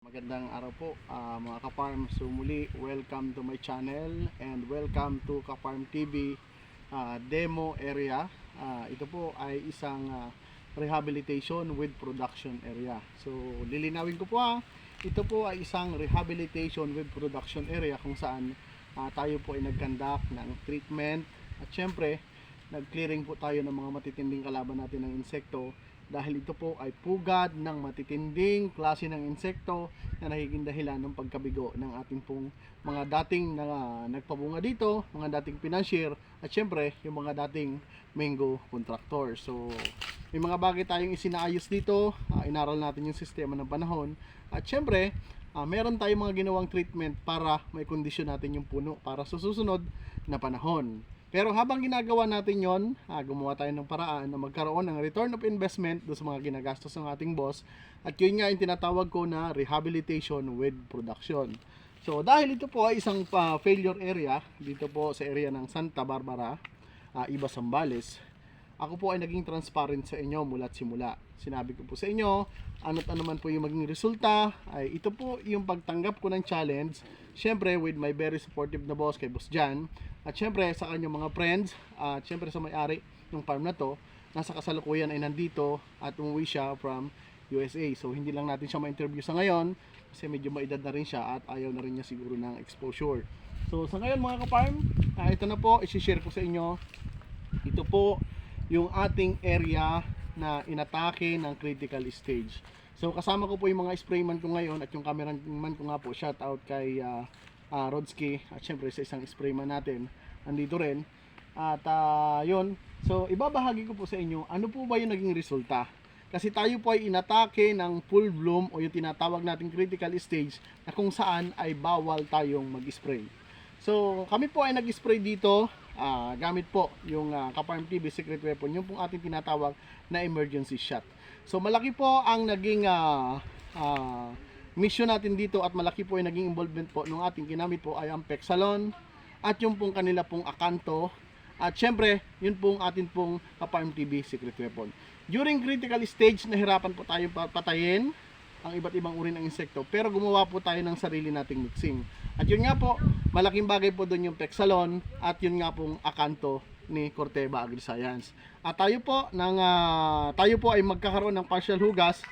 Magandang araw po mga ka-farm. So muli, welcome to my channel and welcome to Ka-Farm TV demo area. Ito po ay isang rehabilitation with production area. So lilinawin ko po ito po ay isang rehabilitation with production area kung saan tayo po ay nag-conduct ng treatment at syempre nag-clearing po tayo ng mga matitinding kalaban natin ng insekto. Dahil ito po ay pugad ng matitinding klase ng insekto na nagiging dahilan ng pagkabigo ng ating pong mga dating nagpabunga dito, mga dating financier at syempre yung mga dating mango contractor. So may mga bagay tayong isinaayos dito, inaral natin yung sistema ng panahon at syempre meron tayong mga ginawang treatment para may kondisyon natin yung puno para sa susunod na panahon. Pero habang ginagawa natin yon, gumawa tayo ng paraan na magkaroon ng return of investment do sa mga ginagastos ng ating boss. At yun nga yung tinatawag ko na rehabilitation with production. So dahil ito po ay isang failure area, dito po sa area ng Santa Barbara, Iba Zambales, ako po ay naging transparent sa inyo mula't simula. Sinabi ko po sa inyo, ano't ano man po yung maging resulta, ay ito po yung pagtanggap ko ng challenge. Syempre with my very supportive na boss kay Boss Jan. At syempre sa kanyang mga friends, at syempre sa may-ari ng farm na to, nasa kasalukuyan ay nandito at umuwi siya from USA. So hindi lang natin siya ma-interview sa ngayon kasi medyo maedad na rin siya at ayaw na rin niya siguro ng exposure. So sa ngayon mga ka-farm, ito na po, isi-share ko sa inyo. Ito po yung ating area na inatake ng critical stage. So kasama ko po yung mga sprayman ko ngayon at yung cameraman ko nga po, shout out kay Rodski at syempre sa isang sprayman natin andito rin at yun, so ibabahagi ko po sa inyo ano po ba yung naging resulta kasi tayo po ay inatake ng full bloom o yung tinatawag nating critical stage na kung saan ay bawal tayong mag-spray. So kami po ay nag-spray dito gamit po yung Ka-Farm TV secret weapon, yung pong ating tinatawag na emergency shot. So malaki po ang naging mission natin dito at malaki po yung naging involvement po nung ating ginamit po ay ang Pexalon at yung pong kanila pong Akanto at syempre yun pong atin pong Ka-Farm TV secret weapon. During critical stage nahirapan po tayong patayin ang iba't ibang uri ng insekto pero gumawa po tayo ng sarili nating mixing. At yun nga po, malaking bagay po doon yung Pexalon at yun nga pong Akanto ni Corteva Agri-Science. At tayo po ay magkakaroon ng partial hugas.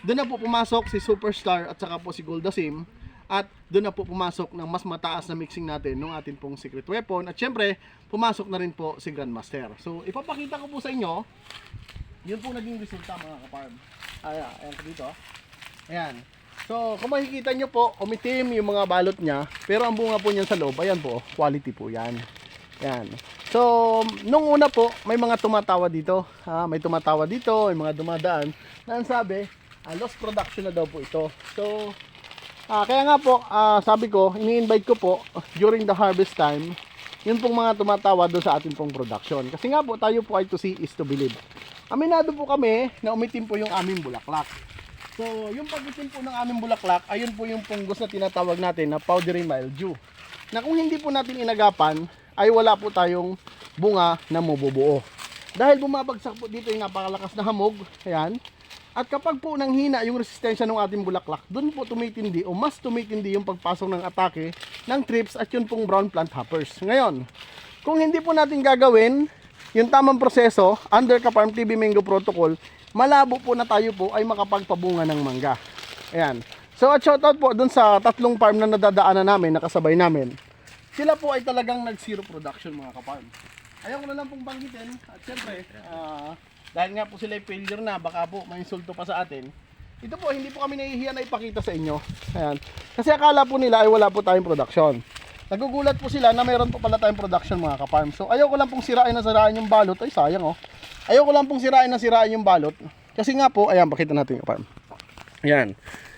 Doon na po pumasok si Superstar at saka po si Goldasim at doon na po pumasok ng mas mataas na mixing natin ng atin pong secret weapon at syempre pumasok na rin po si Grandmaster. So ipapakita ko po sa inyo yun po naging resulta mga ka-farm. Ayan po dito. Ayan. So kung makikita nyo po umitim yung mga balot nya pero ang bunga po niyan sa loob, ayan po, quality po yan. Ayan. So nung una po may mga tumatawa dito, may tumatawa dito, may mga dumadaan na ang sabi lost production na daw po ito. So kaya nga po sabi ko, ini-invite ko po during the harvest time yun pong mga tumatawa doon sa ating pong production. Kasi nga po tayo po ay to see is to believe. Aminado po kami na umitim po yung aming bulaklak. So yung pag-itim po ng aming bulaklak, ayun po yung punggos na tinatawag natin na powdery mildew. Na kung hindi po natin inagapan, ay wala po tayong bunga na mabubuo. Dahil bumabagsak po dito yung napakalakas na hamog, ayan. At kapag po nanghina yung resistensya ng ating bulaklak, doon po tumitindi o mas tumitindi yung pagpasok ng atake ng thrips at yun pong brown plant hoppers. Ngayon, kung hindi po natin gagawin yung tamang proseso under Ka-Farm TV Mango Protocol, malabo po na tayo po ay makapagpabunga ng mangga. Ayan. So at shoutout po doon sa tatlong farm na nadadaanan namin, nakasabay namin. Sila po ay talagang nag-zero production mga ka-farm. Ayaw ko na lang pong banggitin at syempre, dahil nga po sila ay failure na, baka po may insulto pa sa atin. Ito po, hindi po kami nahihiya na ipakita sa inyo. Ayan. Kasi akala po nila ay wala po tayong production. Nagugulat po sila na mayroon po pala tayong production mga ka-farm. So ayaw ko lang pong sirain yung balot. Ay sayang oh. Ayaw ko lang pong sirain yung balot. Kasi nga po, ayan, pakita natin yung farm. Ayan.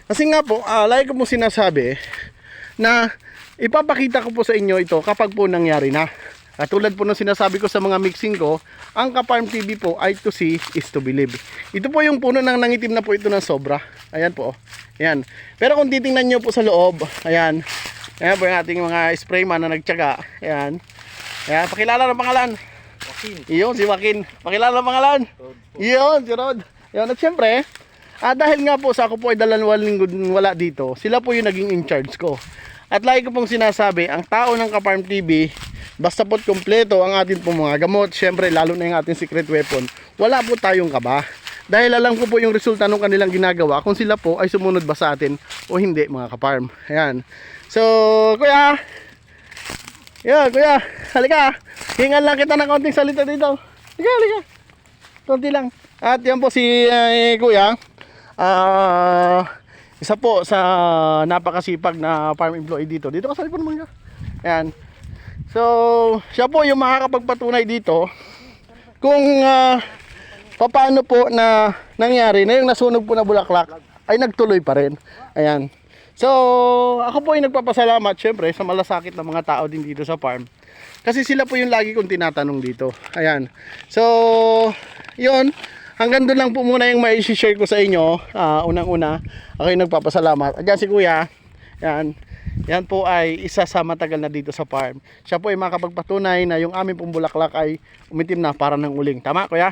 Kasi nga po, like ko po sinasabi na ipapakita ko po sa inyo ito kapag po nangyari na. At tulad po ng sinasabi ko sa mga mixing ko, ang Ka-Farm TV po ay to see is to believe. Ito po yung puno ng nangitim na po ito ng sobra. Ayan po. Ayan. Pero kung titingnan nyo po sa loob, ayan. Ayan po yung ating mga sprayman na nagtyaga. Ayan. Ayan, pakilala ng pangalan. Joaquin. Iyon, si Joaquin. Pakilala ng pangalan. Iyon, si Rod. Ayan, at syempre, Dahil nga po sa ako po ay 2 linggo wala dito, sila po yung naging in charge ko. At lagi ko pong sinasabi, ang tao ng Ka-Farm TV, basta po't kompleto ang atin pong mga gamot, syempre lalo na yung ating secret weapon, wala po tayong kaba. Dahil alam ko po yung resulta ng kanilang ginagawa, kung sila po ay sumunod ba sa atin o hindi mga ka-farm. Ayan. So, kuya, yan, kuya, halika. Hingan lang kita ng konting salita dito. Halika, halika. Konti lang. At yan po si kuya. Isa po sa napakasipag na farm employee dito. Dito ka sa ipon naman ka. Ayan. So, siya po yung makakapagpatunay dito kung paano po na nangyari na yung nasunog po na bulaklak ay nagtuloy pa rin. Ayan. So, ako po ay nagpapasalamat syempre sa malasakit ng mga tao din dito sa farm. Kasi sila po yung lagi kong tinatanong dito. Ayan. So, yun. Hanggang doon lang po muna yung mai-share ko sa inyo. Unang-una, ako yung nagpapasalamat. At yan si kuya. Yan. Yan po ay isa sa matagal na dito sa farm. Siya po ay makapagpatunay na yung aming pong bulaklak ay umitim na para ng uling. Tama kuya?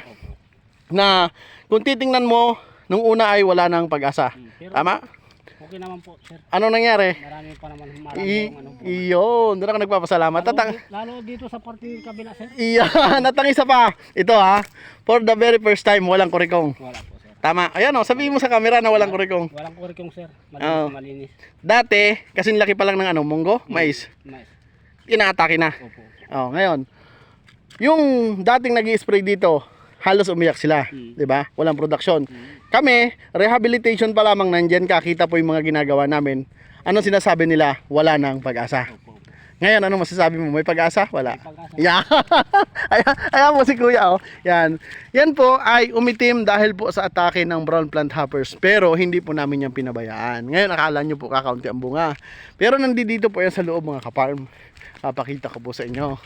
Na kung titingnan mo, nung una ay wala nang pag-asa. Tama? Okay naman po, sir. Ano nangyari? Marami pa naman, marami Iyon, doon ako nagpapasalamat. Lalo dito sa parte kabila, sir. Iyan, at ang isa pa, ito for the very first time, walang kurikong. Wala po, sir. Tama, ayan sabihin mo sa camera na walang kurikong. Walang kurikong, sir. Malinis, malinis. Dati, kasing laki pa lang ng munggo, mais. Mais. Inaatake na. Opo. Ngayon, yung dating nag-i-spray dito, halos umiyak sila, 'di ba? Walang production. Kami, rehabilitation pa lamang nandiyan, kakita po yung mga ginagawa namin. Ano sinasabi nila? Wala nang pag-asa. Ngayon, ano masasabi mo? May pag-asa? Wala. Yeah. ayan mo si kuya, Yan. Yan po ay umitim dahil po sa atake ng brown plant hoppers. Pero hindi po namin yan pinabayaan. Ngayon, akala nyo po kakaunti ang bunga. Pero nandito po yan sa loob mga ka-farm. Papakita ko po sa inyo.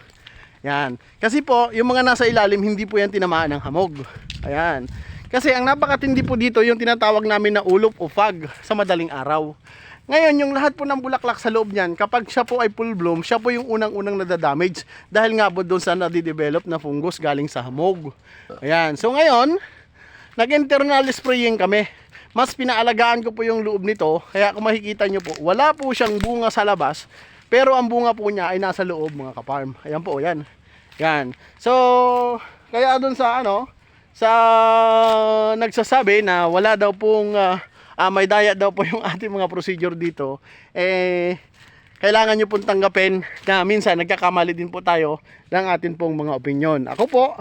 Yan. Kasi po, yung mga nasa ilalim, hindi po yan tinamaan ng hamog. Ayan. Kasi ang napakatindi po dito, yung tinatawag namin na ulop o fog sa madaling araw. Ngayon, yung lahat po ng bulaklak sa loob niyan, kapag siya po ay full bloom, siya po yung unang-unang nadadamage dahil nga po doon sa nadidevelop na fungus galing sa hamog. Ayan. So ngayon, nag-internal spraying kami. Mas pinaalagaan ko po yung loob nito, kaya kung makikita nyo po, wala po siyang bunga sa labas, pero ang bunga po niya ay nasa loob mga ka-farm. Ayan po, yan. Yan. So, kaya doon sa sa nagsasabi na wala daw pong may diet daw po yung ating mga procedure dito, kailangan nyo pong tanggapin na minsan nagkakamali din po tayo ng ating pong mga opinion. Ako po,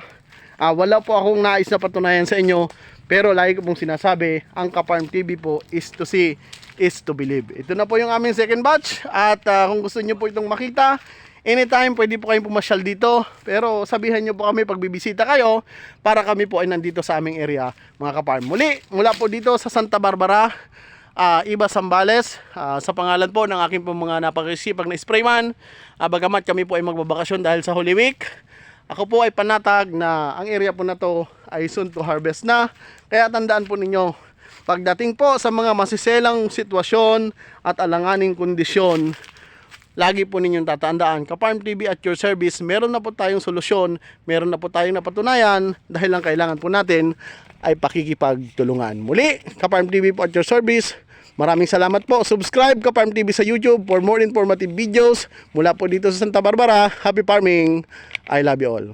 wala po akong nais na patunayan sa inyo, pero lagi ko pong sinasabi, ang Ka-Farm TV po is to see, is to believe. Ito na po yung aming second batch, at kung gusto nyo po itong makita, anytime pwede po kayong pumasyal dito, pero sabihan nyo po kami pag bibisita kayo para kami po ay nandito sa aming area mga ka-farm. Muli, mula po dito sa Santa Barbara, Iba Zambales, sa pangalan po ng aking po mga napakasipag na sprayman, bagamat kami po ay magbabakasyon dahil sa Holy Week, ako po ay panatag na ang area po na to ay soon to harvest na, kaya tandaan po ninyo, pagdating po sa mga masiselang sitwasyon at alanganing kondisyon, lagi po ninyong tatandaan, Ka-Farm TV at your service, meron na po tayong solusyon, meron na po tayong napatunayan, dahil lang kailangan po natin ay pakikipagtulungan. Muli, Ka-Farm TV po at your service, maraming salamat po. Subscribe Ka-Farm TV sa YouTube for more informative videos. Mula po dito sa Santa Barbara, happy farming, I love you all.